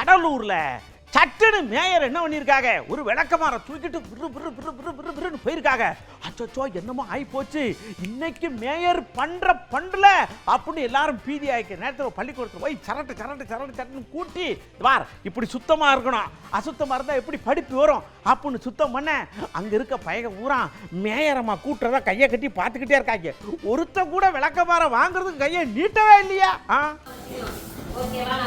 கடலூர்ல சட்டுன்னு மேயர் என்ன பண்ணியிருக்காங்க, ஒரு விளக்கமாற தூக்கிட்டு விரு போயிருக்காங்க. அச்சோ என்னமோ ஆகி போச்சு, இன்னைக்கு மேயர் பண்றல அப்படின்னு எல்லாரும் பீதி ஆயிக்க நேரத்தில் பள்ளிக்கூடத்தில் போய் சரட்டு கூட்டி வார் இப்படி சுத்தமா இருக்கணும், அசுத்தமா இருந்தா எப்படி படிப்பு வரும் அப்படின்னு சுத்தம் பண்ண அங்க இருக்க பயக ஊரா மேயரம்மா கூட்டுறதா கையை கட்டி பார்த்துக்கிட்டே இருக்காங்க. ஒருத்த கூட விளக்கமாற வாங்குறதுக்கு கையை நீட்டவே இல்லையா? ஓகேவா?